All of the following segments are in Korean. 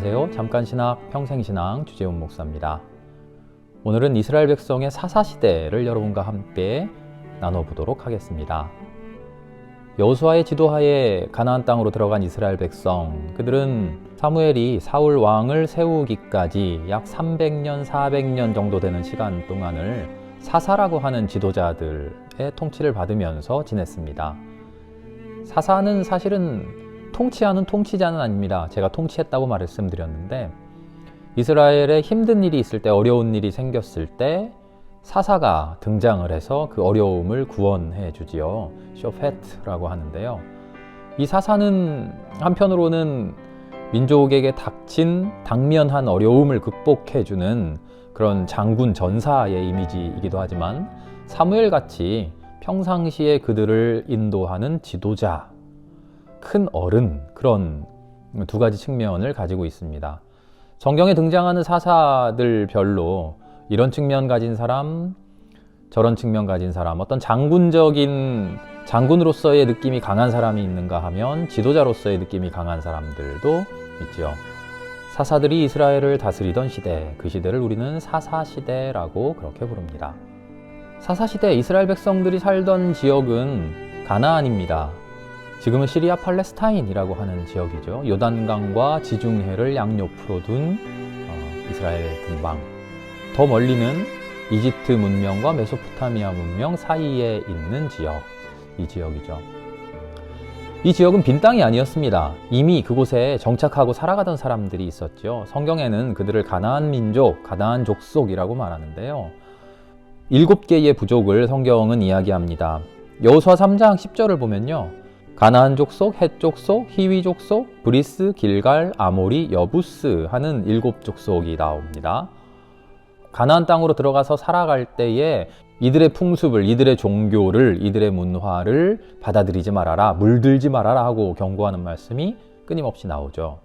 안녕하세요. 잠깐신학 평생신앙 주재훈 목사입니다. 오늘은 이스라엘 백성의 사사시대를 여러분과 함께 나눠보도록 하겠습니다. 여호수아의 지도하에 가나안 땅으로 들어간 이스라엘 백성, 그들은 사무엘이 사울 왕을 세우기까지 약 300년, 400년 정도 되는 시간 동안을 사사라고 하는 지도자들의 통치를 받으면서 지냈습니다. 사사는 사실은 통치하는 통치자는 아닙니다. 제가 통치했다고 말씀드렸는데, 이스라엘에 힘든 일이 있을 때, 어려운 일이 생겼을 때 사사가 등장을 해서 그 어려움을 구원해 주지요. 쇼페트라고 하는데요. 이 사사는 한편으로는 민족에게 닥친 당면한 어려움을 극복해 주는 그런 장군 전사의 이미지이기도 하지만, 사무엘같이 평상시에 그들을 인도하는 지도자, 큰 어른, 그런 두 가지 측면을 가지고 있습니다. 성경에 등장하는 사사들 별로 이런 측면 가진 사람, 저런 측면 가진 사람, 어떤 장군으로서의 느낌이 강한 사람이 있는가 하면 지도자로서의 느낌이 강한 사람들도 있죠. 사사들이 이스라엘을 다스리던 시대, 그 시대를 우리는 사사시대라고 그렇게 부릅니다. 사사시대 이스라엘 백성들이 살던 지역은 가나안입니다. 지금은 시리아 팔레스타인이라고 하는 지역이죠. 요단강과 지중해를 양옆으로 둔 이스라엘 근방. 더 멀리는 이집트 문명과 메소포타미아 문명 사이에 있는 지역, 이 지역이죠. 이 지역은 빈 땅이 아니었습니다. 이미 그곳에 정착하고 살아가던 사람들이 있었죠. 성경에는 그들을 가나안 민족, 가나안 족속이라고 말하는데요. 7개의 부족을 성경은 이야기합니다. 여호수아 3장 10절을 보면요. 가나안 족속, 헷 족속, 히위 족속, 브리스, 길갈, 아모리, 여부스 하는 7족속이 나옵니다. 가나안 땅으로 들어가서 살아갈 때에 이들의 풍습을, 이들의 종교를, 이들의 문화를 받아들이지 말아라, 물들지 말아라 하고 경고하는 말씀이 끊임없이 나오죠.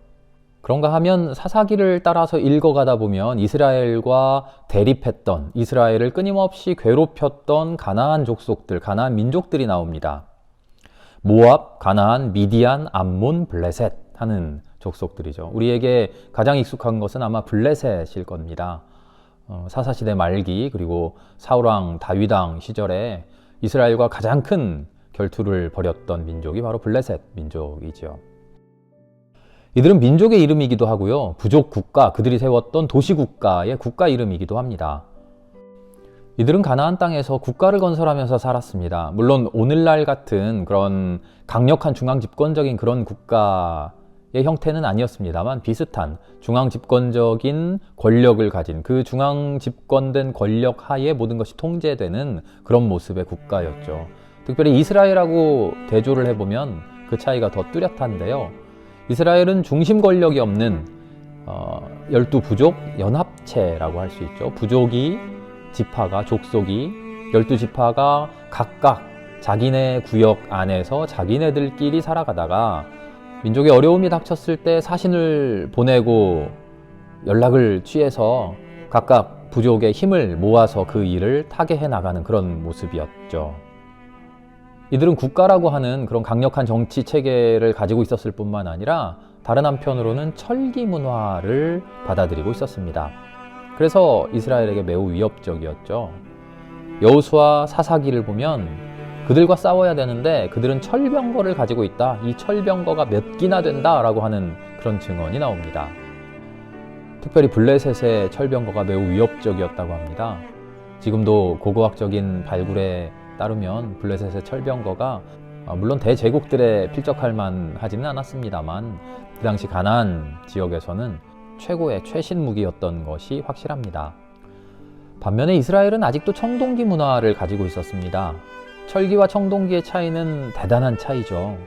그런가 하면 사사기를 따라서 읽어가다 보면 이스라엘과 대립했던, 이스라엘을 끊임없이 괴롭혔던 가나안 족속들, 가나안 민족들이 나옵니다. 모압, 가나안, 미디안, 암몬, 블레셋 하는 족속들이죠. 우리에게 가장 익숙한 것은 아마 블레셋일 겁니다. 사사시대 말기, 그리고 사울왕 다윗왕 시절에 이스라엘과 가장 큰 결투를 벌였던 민족이 바로 블레셋 민족이죠. 이들은 민족의 이름이기도 하고요, 부족 국가, 그들이 세웠던 도시국가의 국가 이름이기도 합니다. 이들은 가나안 땅에서 국가를 건설하면서 살았습니다. 물론 오늘날 같은 그런 강력한 중앙 집권적인 그런 국가의 형태는 아니었습니다만, 비슷한 중앙 집권적인 권력을 가진, 그 중앙 집권된 권력 하에 모든 것이 통제되는 그런 모습의 국가였죠. 특별히 이스라엘하고 대조를 해보면 그 차이가 더 뚜렷한데요. 이스라엘은 중심 권력이 없는 12부족 연합체라고 할 수 있죠. 부족이, 지파가, 족속이 12지파가 각각 자기네 구역 안에서 자기네들끼리 살아가다가 민족의 어려움이 닥쳤을 때 사신을 보내고 연락을 취해서 각각 부족의 힘을 모아서 그 일을 타개해 나가는 그런 모습이었죠. 이들은 국가라고 하는 그런 강력한 정치 체계를 가지고 있었을 뿐만 아니라 다른 한편으로는 철기 문화를 받아들이고 있었습니다. 그래서 이스라엘에게 매우 위협적이었죠. 여호수아 사사기를 보면 그들과 싸워야 되는데 그들은 철병거를 가지고 있다. 이 철병거가 몇 기나 된다라고 하는 그런 증언이 나옵니다. 특별히 블레셋의 철병거가 매우 위협적이었다고 합니다. 지금도 고고학적인 발굴에 따르면 블레셋의 철병거가 물론 대제국들에 필적할 만하지는 않았습니다만, 그 당시 가나안 지역에서는 최고의 최신 무기였던 것이 확실합니다. 반면에 이스라엘은 아직도 청동기 문화를 가지고 있었습니다. 철기와 청동기의 차이는 대단한 차이죠.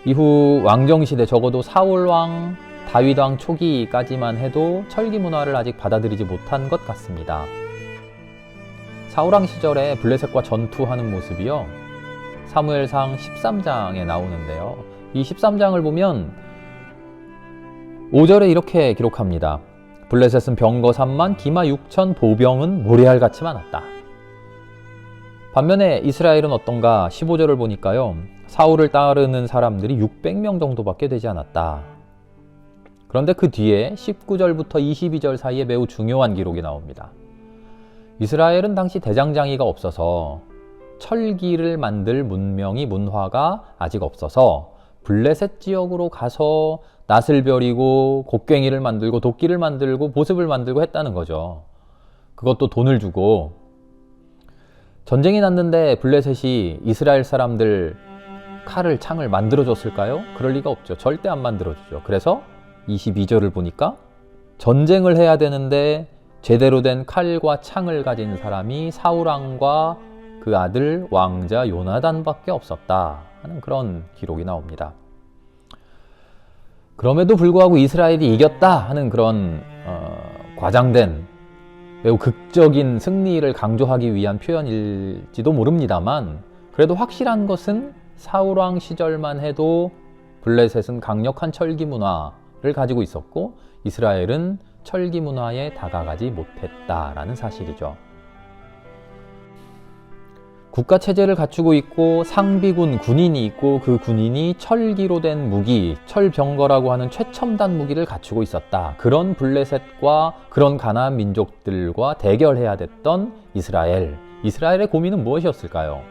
이후 왕정시대, 적어도 사울왕, 다윗왕 초기까지만 해도 철기 문화를 아직 받아들이지 못한 것 같습니다. 사울왕 시절에 블레셋과 전투하는 모습이요, 사무엘상 13장에 나오는데요. 이 13장을 보면 5절에 이렇게 기록합니다. 블레셋은 병거 3만, 기마 6천, 보병은 모래알같이 많았다. 반면에 이스라엘은 어떤가? 15절을 보니까요, 사울을 따르는 사람들이 600명 정도밖에 되지 않았다. 그런데 그 뒤에 19절부터 22절 사이에 매우 중요한 기록이 나옵니다. 이스라엘은 당시 대장장이가 없어서 철기를 만들 문화가 아직 없어서 블레셋 지역으로 가서 낫을 벼리고 곡괭이를 만들고 도끼를 만들고 보습을 만들고 했다는 거죠. 그것도 돈을 주고. 전쟁이 났는데 블레셋이 이스라엘 사람들 칼을 창을 만들어줬을까요? 그럴 리가 없죠. 절대 안 만들어주죠. 그래서 22절을 보니까 전쟁을 해야 되는데 제대로 된 칼과 창을 가진 사람이 사울왕과 그 아들 왕자 요나단밖에 없었다 하는 그런 기록이 나옵니다. 그럼에도 불구하고 이스라엘이 이겼다 하는 그런 과장된 매우 극적인 승리를 강조하기 위한 표현일지도 모릅니다만, 그래도 확실한 것은 사울왕 시절만 해도 블레셋은 강력한 철기 문화를 가지고 있었고 이스라엘은 철기 문화에 다가가지 못했다라는 사실이죠. 국가체제를 갖추고 있고 상비군, 군인이 있고 그 군인이 철기로 된 무기, 철병거라고 하는 최첨단 무기를 갖추고 있었다. 그런 블레셋과 그런 가나안 민족들과 대결해야 됐던 이스라엘의 고민은 무엇이었을까요?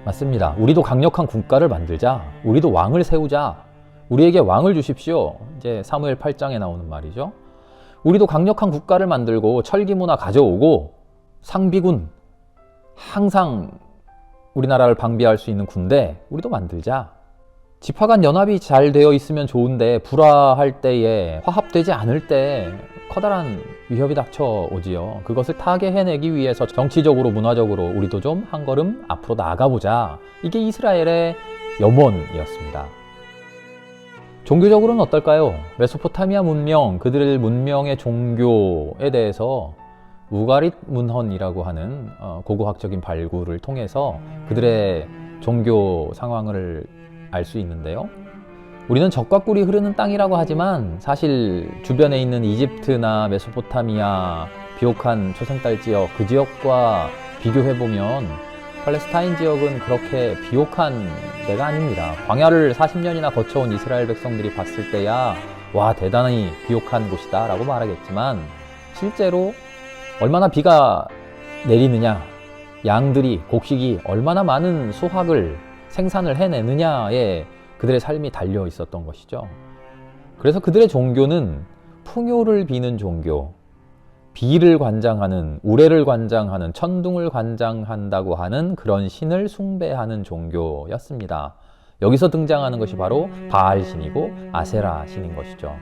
맞습니다. 우리도 강력한 국가를 만들자. 우리도 왕을 세우자. 우리에게 왕을 주십시오. 이제 사무엘 8장에 나오는 말이죠. 우리도 강력한 국가를 만들고 철기 문화 가져오고 상비군, 항상 우리나라를 방비할 수 있는 군대 우리도 만들자. 지파 간 연합이 잘 되어 있으면 좋은데 불화할 때에 화합되지 않을 때 커다란 위협이 닥쳐오지요. 그것을 타개해내기 위해서 정치적으로 문화적으로 우리도 좀 한 걸음 앞으로 나아가보자. 이게 이스라엘의 염원이었습니다. 종교적으로는 어떨까요? 메소포타미아 문명, 그들의 문명의 종교에 대해서 우가릿 문헌이라고 하는 고고학적인 발굴을 통해서 그들의 종교 상황을 알 수 있는데요. 우리는 적과 꿀이 흐르는 땅이라고 하지만 사실 주변에 있는 이집트나 메소포타미아, 비옥한 초생딸 지역, 그 지역과 비교해보면 팔레스타인 지역은 그렇게 비옥한 데가 아닙니다. 광야를 40년이나 거쳐온 이스라엘 백성들이 봤을 때야 와, 대단히 비옥한 곳이다 라고 말하겠지만 실제로 얼마나 비가 내리느냐, 양들이, 곡식이 얼마나 많은 수확을 생산을 해내느냐에 그들의 삶이 달려 있었던 것이죠. 그래서 그들의 종교는 풍요를 비는 종교, 비를 관장하는, 우레를 관장하는, 천둥을 관장한다고 하는 그런 신을 숭배하는 종교였습니다. 여기서 등장하는 것이 바로 바알 신이고 아세라 신인 것이죠.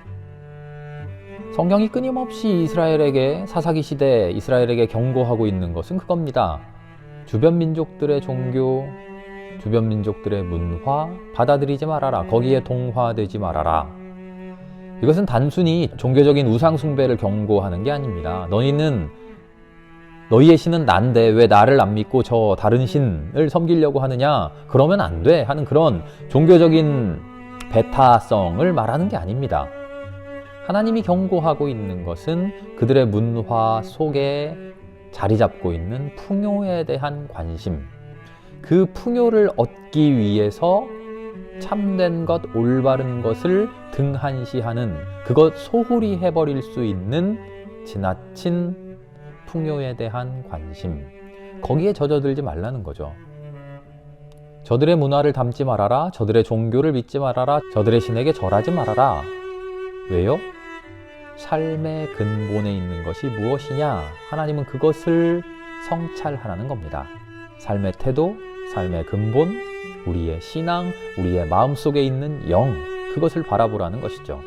성경이 끊임없이 이스라엘에게, 사사기 시대 이스라엘에게 경고하고 있는 것은 그겁니다. 주변 민족들의 종교, 주변 민족들의 문화 받아들이지 말아라. 거기에 동화되지 말아라. 이것은 단순히 종교적인 우상 숭배를 경고하는 게 아닙니다. 너희의 신은 난데 왜 나를 안 믿고 저 다른 신을 섬기려고 하느냐? 그러면 안 돼 하는 그런 종교적인 배타성을 말하는 게 아닙니다. 하나님이 경고하고 있는 것은 그들의 문화 속에 자리 잡고 있는 풍요에 대한 관심, 그 풍요를 얻기 위해서 참된 것, 올바른 것을 등한시하는, 그것 소홀히 해버릴 수 있는 지나친 풍요에 대한 관심, 거기에 젖어들지 말라는 거죠. 저들의 문화를 담지 말아라, 저들의 종교를 믿지 말아라, 저들의 신에게 절하지 말아라. 왜요? 삶의 근본에 있는 것이 무엇이냐? 하나님은 그것을 성찰하라는 겁니다. 삶의 태도, 삶의 근본, 우리의 신앙, 우리의 마음속에 있는 영, 그것을 바라보라는 것이죠.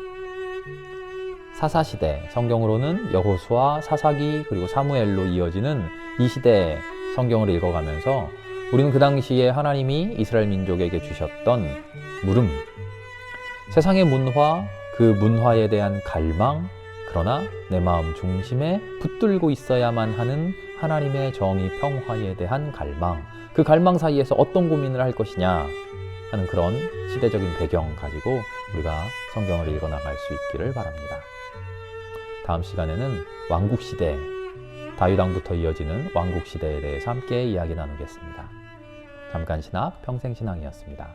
사사시대, 성경으로는 여호수아, 사사기, 그리고 사무엘로 이어지는 이 시대 성경을 읽어가면서 우리는 그 당시에 하나님이 이스라엘 민족에게 주셨던 물음, 세상의 문화, 그 문화에 대한 갈망, 그러나 내 마음 중심에 붙들고 있어야만 하는 하나님의 정의, 평화에 대한 갈망, 그 갈망 사이에서 어떤 고민을 할 것이냐 하는 그런 시대적인 배경 가지고 우리가 성경을 읽어나갈 수 있기를 바랍니다. 다음 시간에는 왕국시대, 다윗왕부터 이어지는 왕국시대에 대해서 함께 이야기 나누겠습니다. 잠깐 신학, 평생 신앙이었습니다.